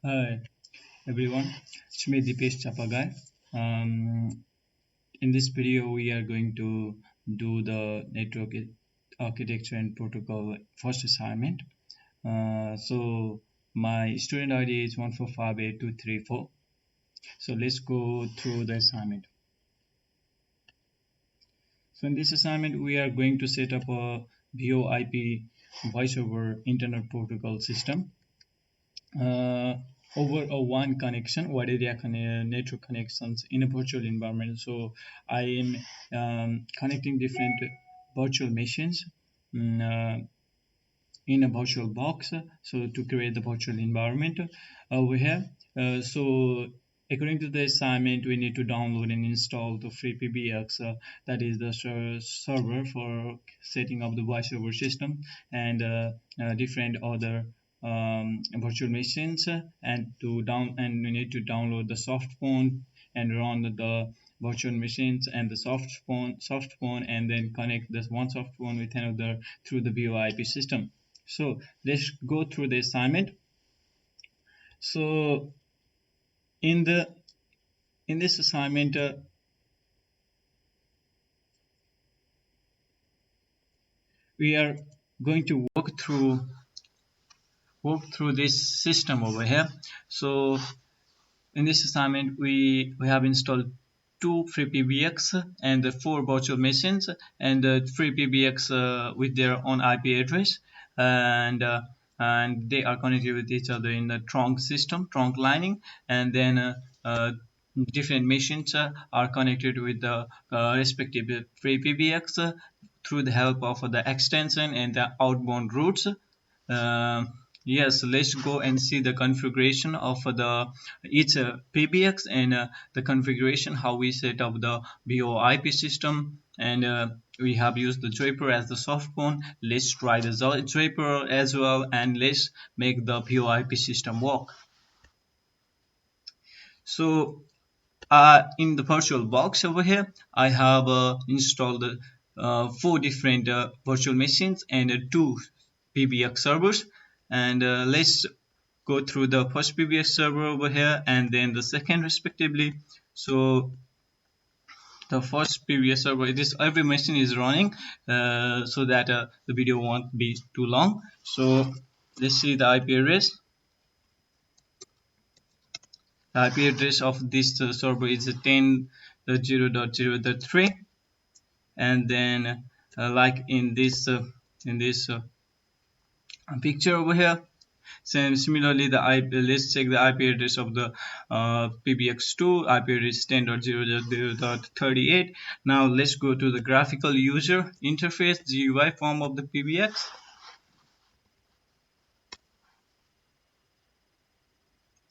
Hi everyone, it's me Dipesh Chapagai. Um, in this video, we are going to do the network architecture and protocol first assignment. So my student ID is 1458234. So let's go through the assignment. So in this assignment, we are going to set up a VoIP voice over internet protocol system. uh, over a one connection, wide area network connections in a virtual environment. So I am connecting different virtual machines mm, in a virtual box. So to create the virtual environment we have. So according to the assignment, we need to download and install the free PBX, that is the server for setting up the voice over system, and different other virtual machines, and we need to download the soft phone and run the virtual machines and the soft phone, and then connect this one soft phone with another through the VoIP system. So let's go through the assignment. So in the in this assignment, we are going to walk through this system over here. So in this assignment, we have installed two free PBX and four virtual machines, and free PBX with their own IP address, and uh, and they are connected with each other in the trunk lining, and then different machines are connected with the respective free PBX through the help of the extension and the outbound routes. Yes, let's go and see the configuration of the each PBX, and the configuration how we set up the VoIP system, and we have used the Draper as the soft phone. Let's try the Draper as well, and let's make the VoIP system work. So in the virtual box over here, I have installed four different virtual machines and two PBX servers. And let's go through the first PBX server over here and then the second respectively. So the first PBX server, it is every machine is running so that the video won't be too long. So let's see the IP address. The IP address of this server is 10.0.0.3, and then like in this picture over here. Similarly, let's check the IP address of the PBX2. IP address 10.0.0.38. Now let's go to the graphical user interface GUI form of the PBX.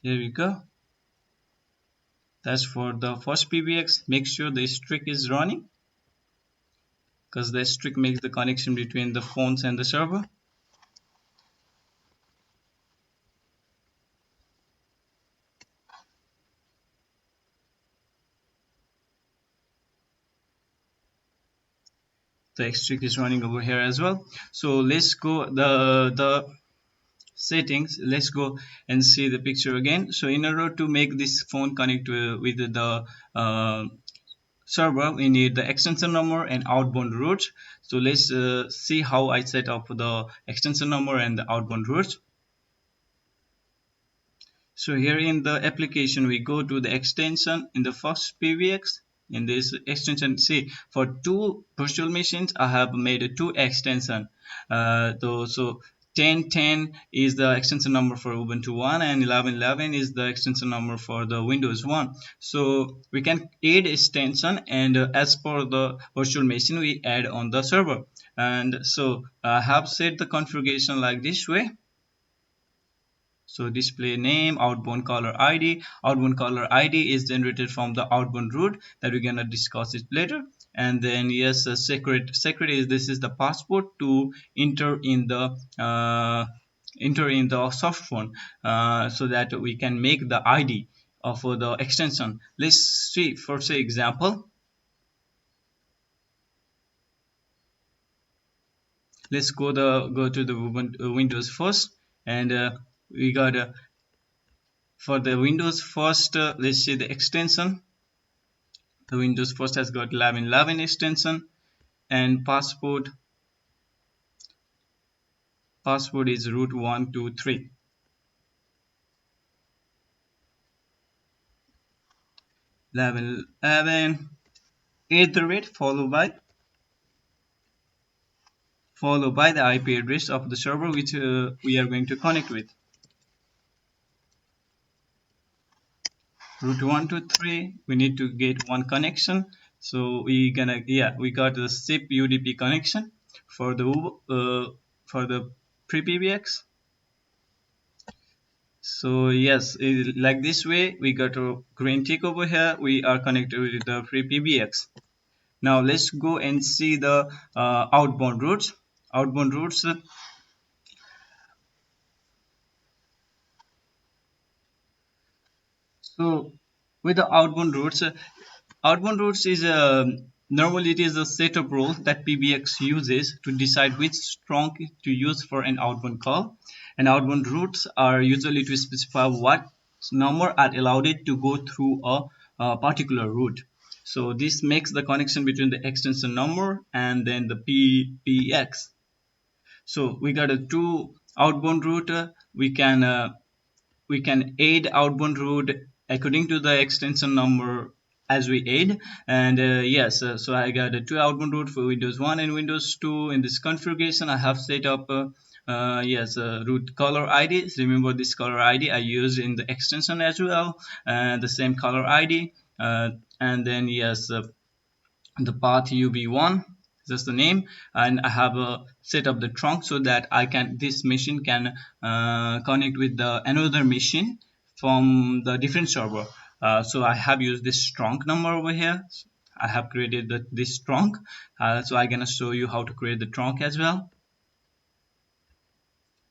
Here we go. That's for the first PBX. Make sure the streak is running, because the streak makes the connection between the phones and the server. The streak is running over here as well. So let's go the settings. Let's go and see the picture again. So in order to make this phone connect with the server, we need the extension number and outbound routes. So let's see how I set up the extension number and the outbound routes. So here in the application, we go to the extension in the first PBX. In this extension, see, for two virtual machines, I have made a two extension. So 1010 is the extension number for Ubuntu 1, and 1111 is the extension number for the Windows 1. So we can add extension, and as per the virtual machine, we add on the server. And so I have set the configuration like this way. So display name, outbound caller ID. Outbound caller ID is generated from the outbound route that we're gonna discuss it later. And then yes, secret is this is the password to enter in the soft phone, so that we can make the ID of the extension. Let's see for say example. Let's go to the Windows first, and we got For the Windows first, let's see the extension. The Windows first has got 1111 extension, and password is root 123. 1111 @ followed by the IP address of the server which we are going to connect with. Root 123. We need to get one connection. So we got the SIP UDP connection for the pre-PBX. So yes, like this way we got a green tick over here. We are connected with the pre-PBX. Now let's go and see the outbound routes. Outbound routes. So with the outbound routes is normally it is a set of rules that PBX uses to decide which trunk to use for an outbound call. And outbound routes are usually to specify what number are allowed it to go through a particular route. So this makes the connection between the extension number and then the PBX. So we got a two outbound route. We can add outbound route according to the extension number as we add. And yes, so I got a two outbound route for Windows 1 and Windows 2. In this configuration I have set up root caller ID. Remember this caller ID I used in the extension as well, the same caller ID, and then yes, the path UB1, just the name. And I have set up the trunk so that this machine can connect with the another machine from the different server. So I have used this trunk number over here. I have created this trunk, so I'm gonna show you how to create the trunk as well.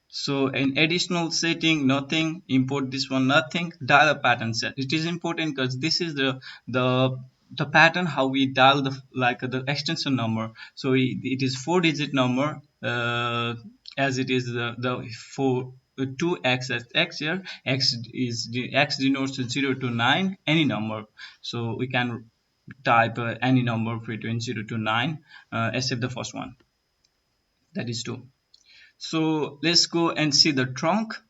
So in additional setting, nothing, import this one, nothing, dial a pattern set. It is important because this is the pattern how we dial the extension number. So it is 4-digit number, as it is the 2x as x here. X denotes 0 to 9, any number. So we can type any number between 0 to 9, except the first one, that is 2. So let's go and see the trunk.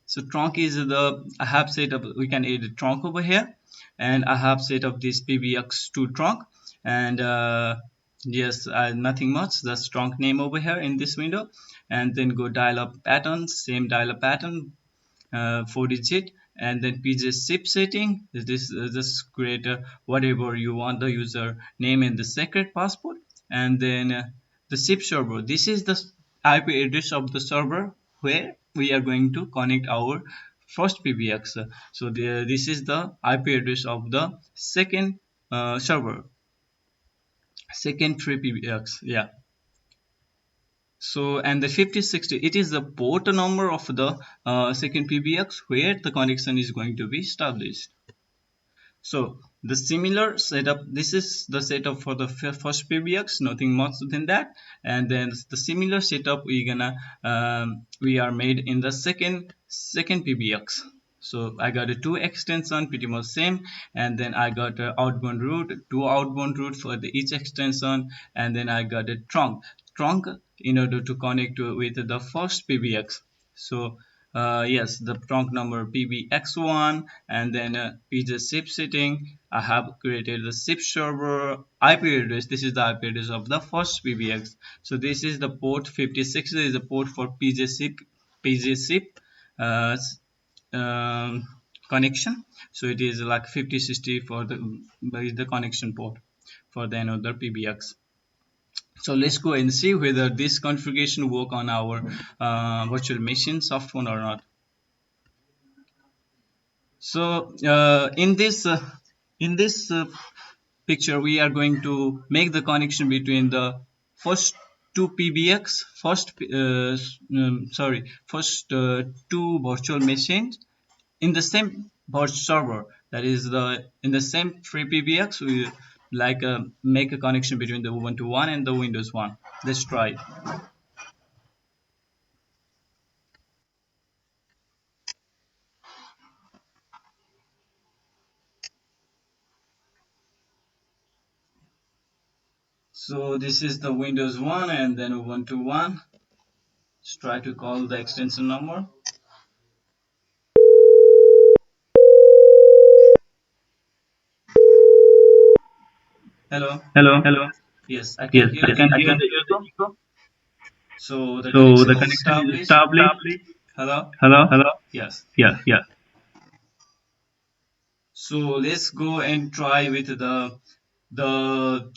So trunk is I have set up, we can add a trunk over here, and I have set up this PBX2 trunk, and yes, nothing much, that's trunk name over here in this window. And then go dial up patterns, same dial up pattern, 4-digit, and then PJ SIP setting. This just create whatever you want the user name and the secret password. And then the SIP server, this is the IP address of the server where we are going to connect our first PBX. So this is the IP address of the second server, second pre-PBX. Yeah. So, and the 5060, it is the port number of the second PBX where the connection is going to be established. So the similar setup, this is the setup for the first PBX, nothing much than that. And then the similar setup we are made in the second PBX. So I got a 2 extension, pretty much same, and then I got a outbound route, 2 outbound route for each extension, and then I got a trunk in order to connect with the first PBX. So yes, the trunk number PBX1, and then PJ SIP setting. I have created the SIP server IP address. This is the IP address of the first PBX. So this is the port 56. Is the port for PJ SIP connection. So it is like 5060 for the connection port for the another PBX. So let's go and see whether this configuration work on our virtual machine softphone or not. So in this picture, we are going to make the connection between the first two PBX, first two virtual machines in the same server. That is in the same free PBX. We make a connection between the Ubuntu 1 and the Windows 1. Let's try it. So this is the Windows 1 and then Ubuntu 1. Let's try to call the extension number. Hello. Hello. Hello. Yes, I can Yes, hear I the can hear echo. the echo. So the So connection the is connection is established. established. Hello. Hello. Hello. Yes. Yes. Yes. So let's go and try with the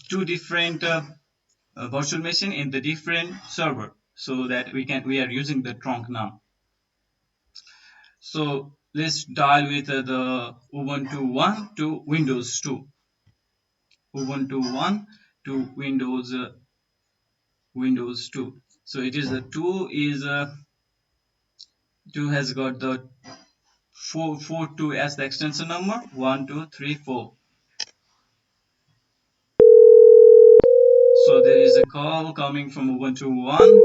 two different virtual machine in the different server, so that we are using the trunk now. So let's dial with the Ubuntu 1 to Windows 2. Ubuntu 1 to Windows 2. So it is the 2 has got the 442 as the extension number. 1 2 3 4. So there is a call coming from Ubuntu 1.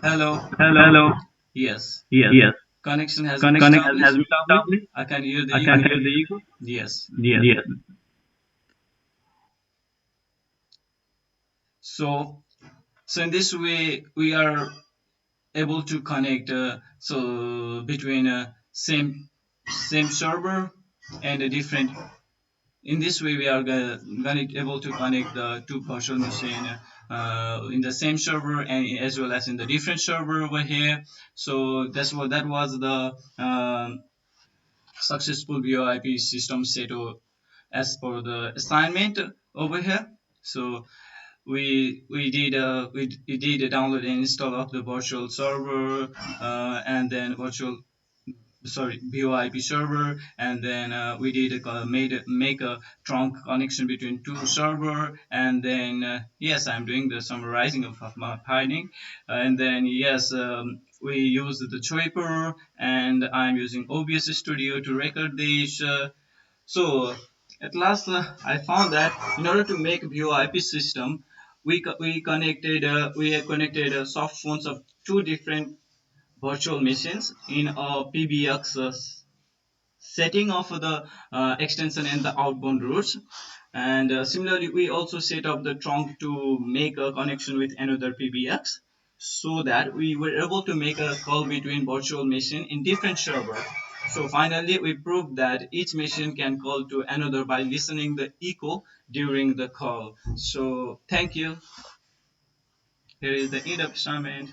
Hello. Hello. Yes. Yes. Yes. Connection has been Connection has established. been established. I can hear the I can echo. hear the echo. Yes. Yes. Yes. So in this way we are able to connect between same server and a different. In this way we are gonna able to connect the two virtual machine in the same server and as well as in the different server over here. So that was the successful VoIP system set as per the assignment over here. So we did a download and install of the virtual server and then VoIP server, and then we did make a trunk connection between two server, and then yes, I'm doing the summarizing of my finding, and then yes, we used the Choiper, and I'm using OBS Studio to record this. So at last, I found that in order to make a VoIP system, we have connected soft phones of two different virtual machines in a PBX setting of the extension and the outbound routes. And similarly, we also set up the trunk to make a connection with another PBX, so that we were able to make a call between virtual machine in different server. So finally, we proved that each machine can call to another by listening the echo during the call. So thank you. Here is the end of assignment.